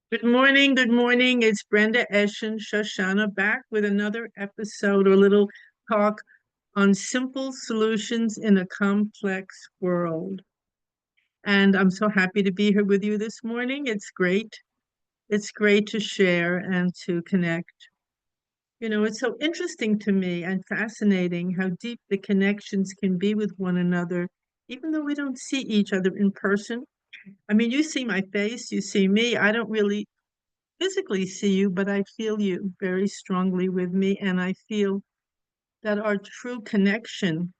Good morning. Good morning. It's Brenda Eschen Shoshana back with another episode or little talk on simple solutions in a complex world. And I'm so happy to be here with you this morning. It's great. It's great to share and to connect. You know, it's so interesting to me and fascinating how deep the connections can be with one another, even though we don't see each other in person. I mean, you see my face, you see me. I don't really physically see you, but I feel you very strongly with me. And I feel that our true connection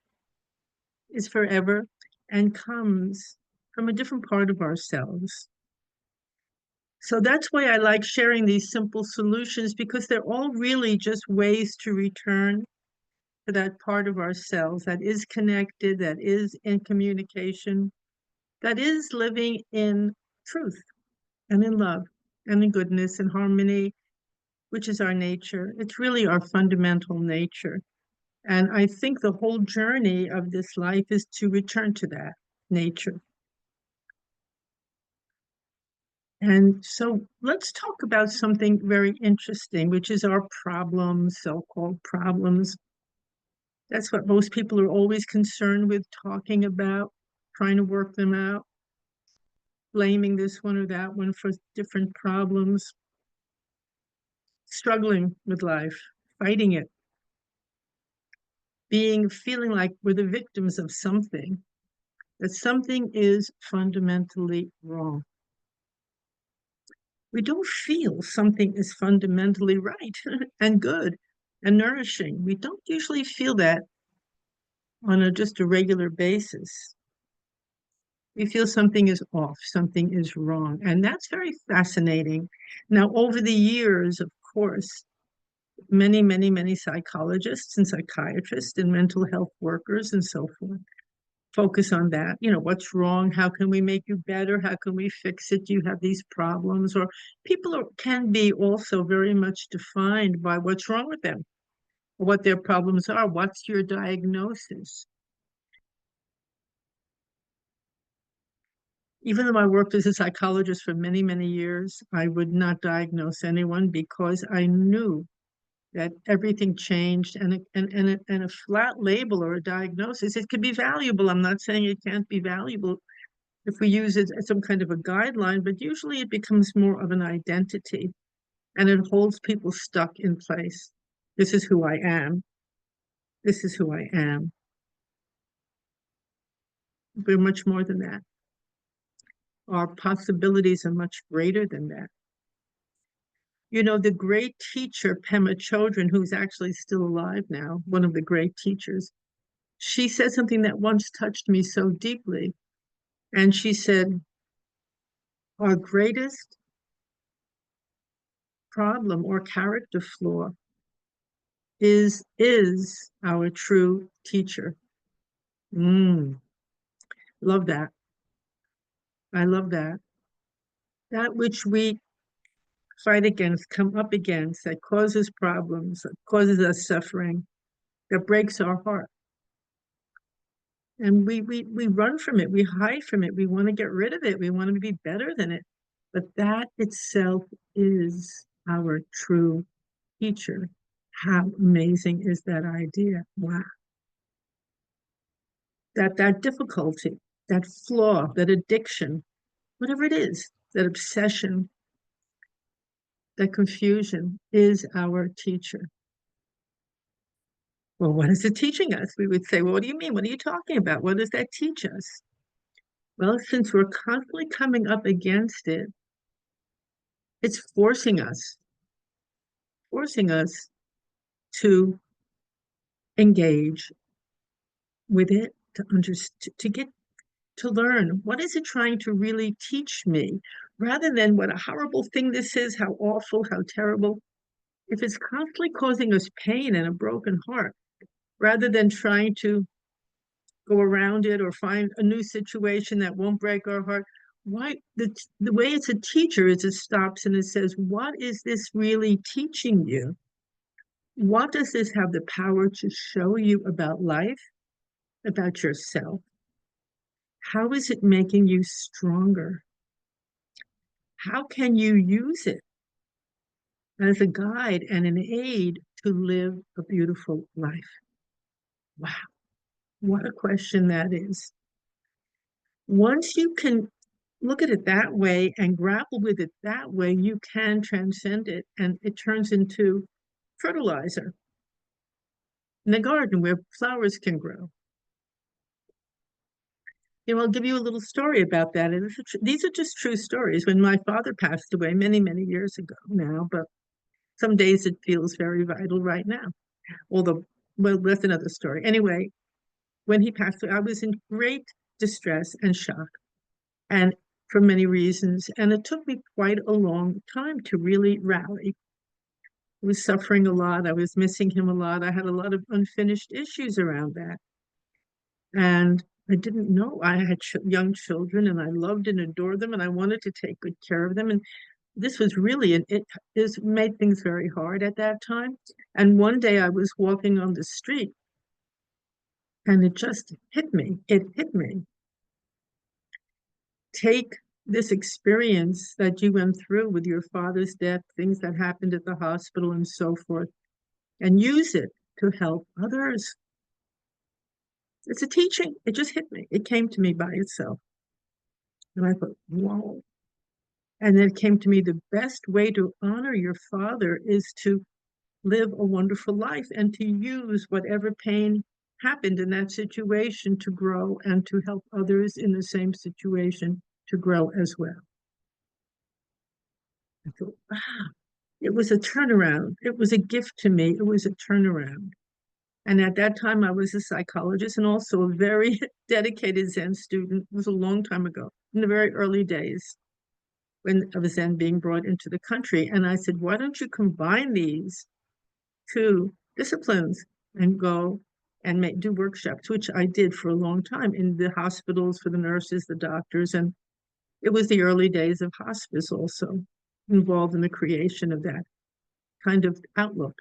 is forever and comes from a different part of ourselves. So that's why I like sharing these simple solutions because they're all really just ways to return to that part of ourselves that is connected, that is in communication, that is living in truth and in love and in goodness and harmony, which is our nature. It's really our fundamental nature. And I think the whole journey of this life is to return to that nature. And so let's talk about something very interesting, which is our problems, so-called problems. That's what most people are always concerned with talking about, trying to work them out, blaming this one or that one for different problems, struggling with life, fighting it, feeling like we're the victims of something, that something is fundamentally wrong. We don't feel something is fundamentally right and good and nourishing. We don't usually feel that on just a regular basis. We feel something is off, something is wrong. And that's very fascinating. Now, over the years, of course, many psychologists and psychiatrists and mental health workers and so forth focus on that. You know, what's wrong? How can we make you better? How can we fix it? Do you have these problems? Or can be also very much defined by what's wrong with them, or what their problems are. What's your diagnosis? Even though I worked as a psychologist for many years, I would not diagnose anyone because I knew that everything changed, and a flat label or a diagnosis, it could be valuable. I'm not saying it can't be valuable if we use it as some kind of a guideline, but usually it becomes more of an identity and it holds people stuck in place. This is who I am. This is who I am. We're much more than that. Our possibilities are much greater than that. You know, the great teacher, Pema Chodron, who's actually still alive now, one of the great teachers, she said something that once touched me so deeply. And she said, our greatest problem or character flaw is our true teacher. Mm, love that. I love that. That which we fight against, come up against, that causes problems, that causes us suffering, that breaks our heart. And we run from it, we hide from it, we want to get rid of it, we want to be better than it. But that itself is our true teacher. How amazing is that idea? Wow. That difficulty, that flaw, that addiction, whatever it is, that obsession, that confusion is our teacher. Well, what is it teaching us? We would say, well, what do you mean? What are you talking about? What does that teach us? Well, since we're constantly coming up against it, it's forcing us to engage with it, to understand, to get to learn what is it trying to really teach me, rather than what a horrible thing this is, how awful, how terrible. If it's constantly causing us pain and a broken heart, rather than trying to go around it or find a new situation that won't break our heart, why the way it's a teacher is it stops and it says, what is this really teaching you? What does this have the power to show you about life, about yourself? How is it making you stronger? how can you use it as a guide and an aid to live a beautiful life? Wow, what a question that is. Once you can look at it that way and grapple with it that way, you can transcend it and it turns into fertilizer in the garden where flowers can grow. I'll give you a little story about that. And these are just true stories. When my father passed away many, many years ago now, but some days it feels very vital right now. Although, well, that's another story. Anyway, when he passed away, I was in great distress and shock, and for many reasons. And it took me quite a long time to really rally. I was suffering a lot. I was missing him a lot. I had a lot of unfinished issues around that. And I didn't know I had young children and I loved and adored them and I wanted to take good care of them. And this was really, it is made things very hard at that time. And one day I was walking on the street and it just hit me. It hit me. Take this experience that you went through with your father's death, things that happened at the hospital and so forth, and use it to help others. It's a teaching. It just hit me. It came to me by itself. And I thought, whoa. And then it came to me, the best way to honor your father is to live a wonderful life and to use whatever pain happened in that situation to grow and to help others in the same situation to grow as well. I thought, wow, it was a turnaround. It was a gift to me. It was a turnaround. And at that time, I was a psychologist and also a very dedicated Zen student. It was a long time ago, in the very early days when of Zen being brought into the country. And I said, why don't you combine these two disciplines and go and do workshops, which I did for a long time in the hospitals for the nurses, the doctors. And it was the early days of hospice also involved in the creation of that kind of outlook.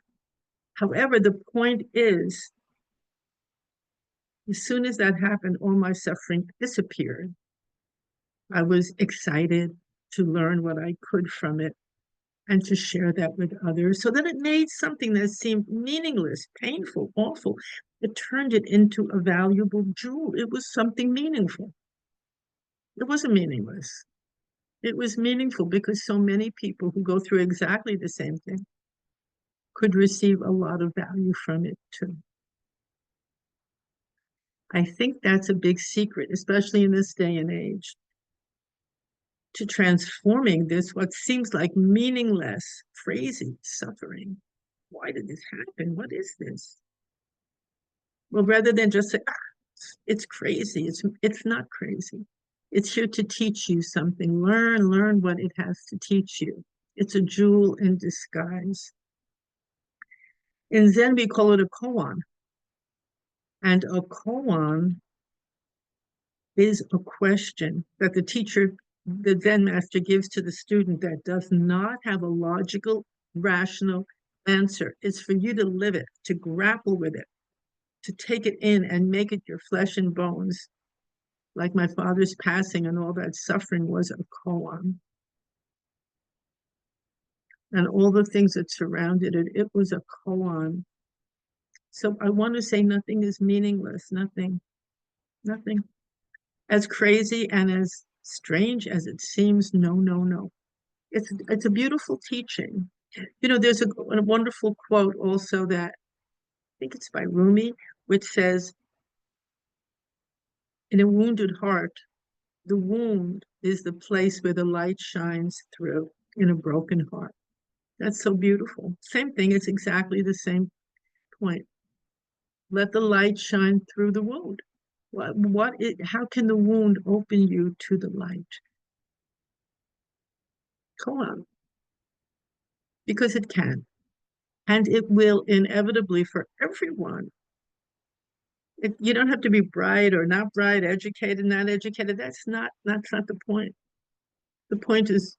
However, the point is, as soon as that happened, all my suffering disappeared. I was excited to learn what I could from it and to share that with others so that it made something that seemed meaningless, painful, awful. It turned it into a valuable jewel. It was something meaningful. It wasn't meaningless. It was meaningful because so many people who go through exactly the same thing could receive a lot of value from it too. I think that's a big secret, especially in this day and age, to transforming this, what seems like meaningless, crazy suffering. Why did this happen? What is this? Well, rather than just say, it's crazy, it's not crazy. It's here to teach you something. Learn what it has to teach you. It's a jewel in disguise. In Zen, we call it a koan. And a koan is a question that the teacher, the Zen master, gives to the student that does not have a logical, rational answer. It's for you to live it, to grapple with it, to take it in and make it your flesh and bones. Like my father's passing and all that suffering was a koan. And all the things that surrounded it, it was a koan. So I want to say nothing is meaningless, nothing, nothing. As crazy and as strange as it seems, no. It's a beautiful teaching. There's a wonderful quote also that I think it's by Rumi, which says, in a wounded heart, the wound is the place where the light shines through in a broken heart. That's so beautiful. Same thing, it's exactly the same point. Let the light shine through the wound. How can the wound open you to the light? Go on. Because it can. And it will inevitably for everyone. You don't have to be bright or not bright, educated, not educated. That's not the point. The point is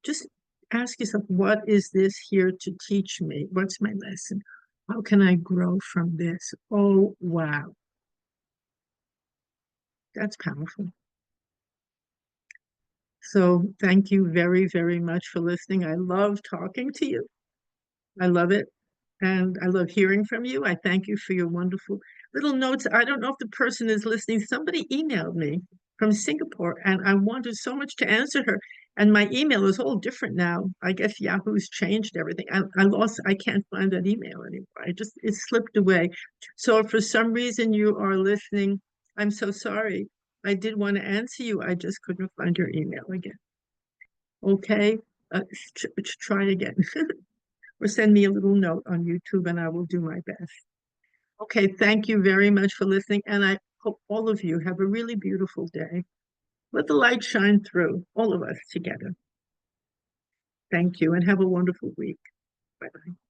just ask yourself, what is this here to teach me? What's my lesson? How can I grow from this? Oh, wow. That's powerful. So thank you very, very much for listening. I love talking to you. I love it. And I love hearing from you. I thank you for your wonderful little notes. I don't know if the person is listening. Somebody emailed me from Singapore, and I wanted so much to answer her. And my email is all different now. I guess Yahoo's changed everything. I can't find that email anymore. It slipped away. So if for some reason you are listening, I'm so sorry. I did want to answer you. I just couldn't find your email again. Okay, try again. Or send me a little note on YouTube and I will do my best. Okay, thank you very much for listening. And I hope all of you have a really beautiful day. Let the light shine through, all of us together. Thank you and have a wonderful week. Bye bye.